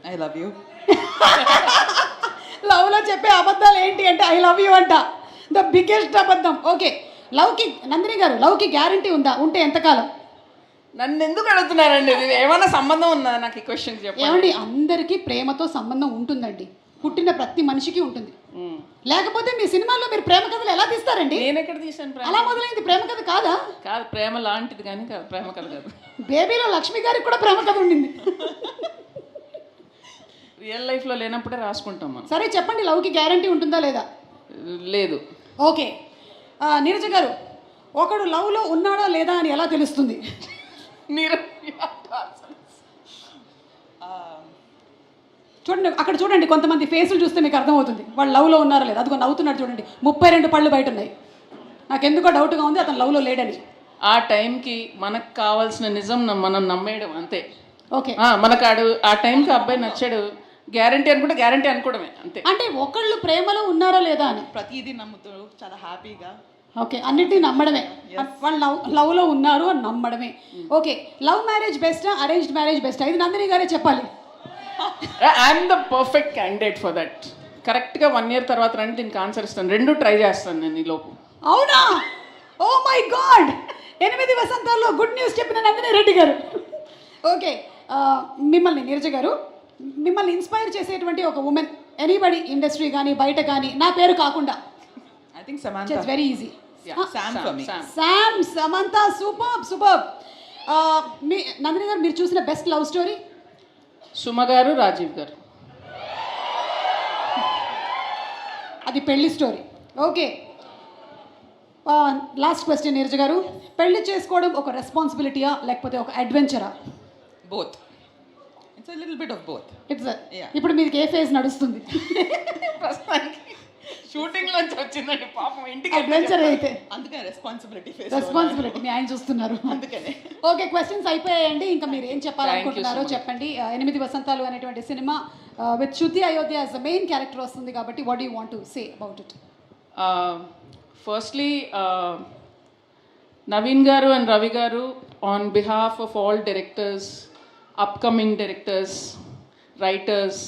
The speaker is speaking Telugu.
I love you. లవ్లో చెప్పే అబద్ధాలు ఏంటి అంటే ఐ లవ్ యూ అంట, ద బిగ్గెస్ట్ అబద్ధం. ఓకే, లవ్కి నందిని గారు లవ్కి గ్యారంటీ ఉందా? ఉంటే ఎంతకాలం? నన్ను ఎందుకు అడుగుతున్నారండి? ఇది ఏమైనా సంబంధం ఉందా నాకు ఈ క్వశ్చన్ చెప్పండి. ఏమండి, అందరికీ ప్రేమతో సంబంధం ఉంటుందండి, పుట్టిన ప్రతి మనిషికి ఉంటుంది. లేకపోతే మీ సినిమాల్లో మీరు ప్రేమ కథలు ఎలా తీస్తారండి? నేను ఎక్కడ తీసాను ప్రేమ? అలా మొదలైంది ప్రేమ కథ కాదా? కాదు, ప్రేమ లాంటిది కానీ కాదు, ప్రేమ కథ కాదు. బేబీలో లక్ష్మి గారికి కూడా ప్రేమ కథ ఉండింది. రియల్ లైఫ్లో లేనప్పుడే రాసుకుంటాం మనం. సరే చెప్పండి, లవ్కి గ్యారంటీ ఉంటుందా లేదా? లేదు. ఓకే, నీరజ గారు, ఒకడు లవ్లో ఉన్నాడా లేదా అని ఎలా తెలుస్తుంది? మీరు చూడండి, అక్కడ చూడండి, కొంతమంది ఫేసులు చూస్తే మీకు అర్థమవుతుంది వాళ్ళు లవ్లో ఉన్నారా లేదా. అదిగో నవ్వుతున్నాడు చూడండి, 32 పళ్ళు బయట ఉన్నాయి. నాకు ఎందుకో డౌట్గా ఉంది అతను లవ్లో లేడని. ఆ టైంకి మనకు కావాల్సిన నిజం మనం నమ్మేయడం అంతే. ఓకే, మనకు ఆ టైంకి అబ్బాయి నచ్చాడు, గ్యారంటీ అనుకుంటే గ్యారంటీ అనుకోవడమే అంతే. అంటే ఒకళ్ళు ప్రేమలో ఉన్నారా లేదా అని ప్రతిదీ నమ్ముతూ చాలా హ్యాపీగా. ఓకే, అన్నిటినీ నమ్మడమే, వాళ్ళు లవ్లో ఉన్నారు అని నమ్మడమే. ఓకే, లవ్ మ్యారేజ్ బెస్టా, అరేంజ్డ్ మ్యారేజ్ బెస్టా? ఇది నందిని గారే చెప్పాలి. I'm the perfect candidate for that. కరెక్ట్గా 1 year తర్వాత రండి, దీనికి ఆన్సర్ ఇస్తాను. 2 ట్రై చేస్తాను నేను ఈ లోపు. అవునా? ఓ మై గాడ్, 8 వసంతాల్లో గుడ్ న్యూస్ చెప్పిన నందిని రెడ్డి గారు. ఓకే, మిమ్మల్ని నీరజ గారు, మిమ్మల్ని ఇన్స్పైర్ చేసేటువంటి ఒక ఉమెన్, ఎనీబడి, ఇండస్ట్రీ కానీ బయట కానీ, నా పేరు కాకుండా. I think Samantha. It's very easy. Sam for me. Sam, Samantha, super super. మీ నందిని గారు, మీరు చూసిన బెస్ట్ లవ్ స్టోరీ? సుమ గారు, రాజీవ్ గారు. అది పెళ్లి story. Okay, last question Neeraja గారు, పెళ్లి చేసుకోవడం ఒక రెస్పాన్సిబిలిటీయా లేకపోతే ఒక అడ్వెంచరా? Both. It's a little bit of both. It's Yeah. ఇప్పుడు మీకు ఏ ఫేజ్ నడుస్తుంది? ప్రస్తుతానికి షూటింగ్ నుంచి వచ్చిందండి పాపం, ఇంటికి అడ్వెంచర్ అయితే అందుకనే రెస్పాన్సిబిలిటీ ఫేస్. రెస్పాన్సిబిలిటీ మీ ఆయన చూస్తున్నారు. అందుకనే. ఓకే, క్వశ్చన్స్ అయిపోయాయండి. ఇంకా మీరు ఏం చెప్పాలనుకుంటున్నారో Thank you so much. చెప్పండి. 8 వసంతాలు అనేటువంటి cinema with Shruti Ayodhya as the main character వస్తుంది కాబట్టి what you want to say about it? Firstly Naveen గారు అండ్ రవి గారు, on behalf of all directors, upcoming directors, writers,